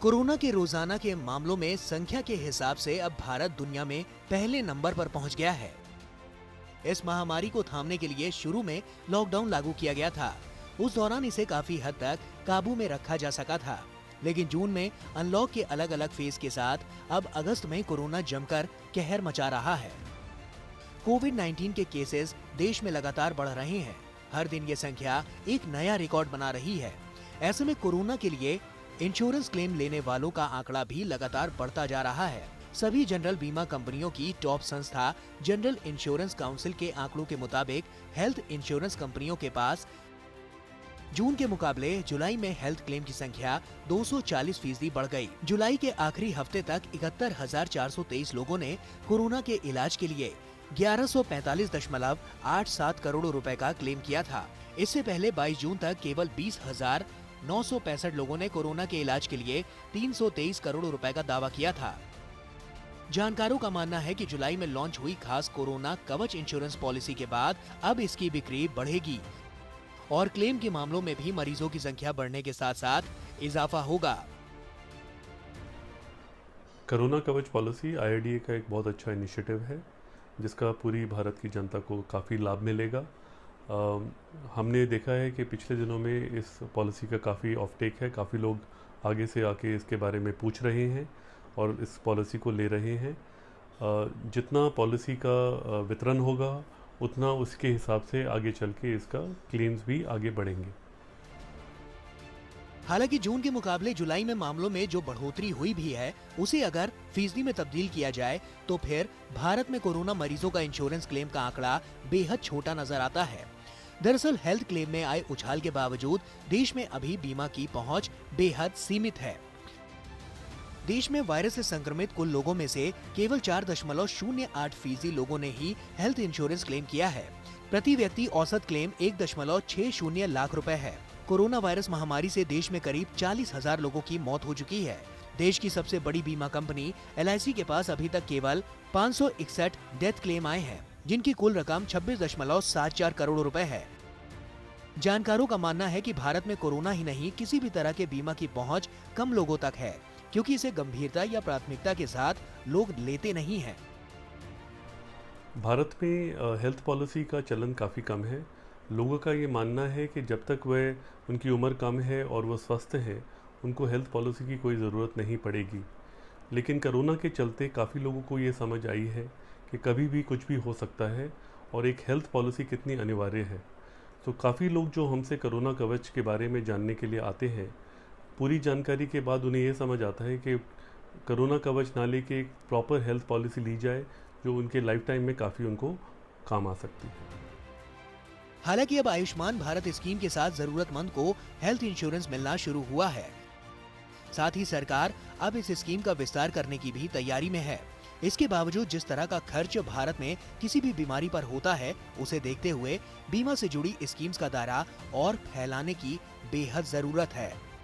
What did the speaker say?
Corona के रोजाना के मामलों में संख्या के हिसाब से अब भारत दुनिया में पहले नंबर पर पहुंच गया है। इस महामारी को थामने के लिए शुरू में लॉकडाउन लागू किया गया था। उस दौरान इसे काफी हद तक काबू में रखा जा सका था, लेकिन जून में अनलॉक के अलग अलग फेज के साथ अब अगस्त में कोरोना जमकर कहर मचा रहा है। कोविड-19 के केसेस देश में लगातार बढ़ रहे हैं। हर दिन ये संख्या एक नया रिकॉर्ड बना रही है। ऐसे में कोरोना के लिए इंश्योरेंस क्लेम लेने वालों का आंकड़ा भी लगातार बढ़ता जा रहा है। सभी जनरल बीमा कंपनियों की टॉप संस्था जनरल इंश्योरेंस काउंसिल के आंकड़ों के मुताबिक हेल्थ इंश्योरेंस कंपनियों के पास जून के मुकाबले जुलाई में हेल्थ क्लेम की संख्या 240% बढ़ गई। जुलाई के आखिरी हफ्ते तक 71,423 लोगों ने कोरोना के इलाज के लिए 1145.87 करोड़ रुपए का क्लेम किया था। इससे पहले 22 जून तक केवल 20,965 लोगों ने कोरोना के इलाज के लिए 323 करोड़ रुपए का दावा किया था। जानकारों का मानना है कि जुलाई में लॉन्च हुई खास कोरोना कवच इंश्योरेंस पॉलिसी के बाद अब इसकी बिक्री बढ़ेगी और क्लेम के मामलों में भी मरीजों की संख्या बढ़ने के साथ साथ इजाफा होगा। कोरोना कवच पॉलिसी आईआरडीए का एक बहुत अच्छा इनिशिएटिव है, जिसका पूरी भारत की जनता को काफ़ी लाभ मिलेगा। हमने देखा है कि पिछले दिनों में इस पॉलिसी का काफ़ी ऑफटेक है। काफ़ी लोग आगे से आके इसके बारे में पूछ रहे हैं और इस पॉलिसी को ले रहे हैं। जितना पॉलिसी का वितरण होगा उतना उसके हिसाब से आगे चल के इसका क्लेम्स भी आगे बढ़ेंगे। हालांकि जून के मुकाबले जुलाई में मामलों में जो बढ़ोतरी हुई भी है, उसे अगर फीसदी में तब्दील किया जाए तो फिर भारत में कोरोना मरीजों का इंश्योरेंस क्लेम का आंकड़ा बेहद छोटा नजर आता है। दरअसल हेल्थ क्लेम में आए उछाल के बावजूद देश में अभी बीमा की पहुंच बेहद सीमित है। देश में वायरस से संक्रमित कुल लोगों में से केवल 4.08% लोगों ने ही हेल्थ इंश्योरेंस क्लेम किया है। प्रति व्यक्ति औसत क्लेम 1.60 लाख रुपए है। कोरोना वायरस महामारी से देश में करीब 40,000 लोगों की मौत हो चुकी है। देश की सबसे बड़ी बीमा कंपनी LIC के पास अभी तक केवल 561 डेथ क्लेम आए हैं, जिनकी कुल रकम 26.74 करोड़ रुपए है। जानकारों का मानना है कि भारत में कोरोना ही नहीं, किसी भी तरह के बीमा की पहुंच कम लोगों तक है, क्योंकि इसे गंभीरता या प्राथमिकता के साथ लोग लेते नहीं हैं। भारत में हेल्थ पॉलिसी का चलन काफ़ी कम है। लोगों का ये मानना है कि जब तक वह उनकी उम्र कम है और वह स्वस्थ है, उनको हेल्थ पॉलिसी की कोई ज़रूरत नहीं पड़ेगी। लेकिन कोरोना के चलते काफ़ी लोगों को ये समझ आई है कि कभी भी कुछ भी हो सकता है और एक हेल्थ पॉलिसी कितनी अनिवार्य है। तो काफ़ी लोग जो हमसे कोरोना कवच के बारे में जानने के लिए आते हैं, पूरी जानकारी के बाद उन्हें यह समझ आता है कि कोरोना कवच ना लेके एक प्रॉपर हेल्थ पॉलिसी ली जाए, जो उनके लाइफ टाइम में काफ़ी उनको काम आ सकती है। हालांकि अब आयुष्मान भारत स्कीम के साथ जरूरतमंद को हेल्थ इंश्योरेंस मिलना शुरू हुआ है। साथ ही सरकार अब इस स्कीम का विस्तार करने की भी तैयारी में है। इसके बावजूद जिस तरह का खर्च भारत में किसी भी बीमारी पर होता है, उसे देखते हुए बीमा से जुड़ी स्कीम्स का दायरा और फैलाने की बेहद जरूरत है।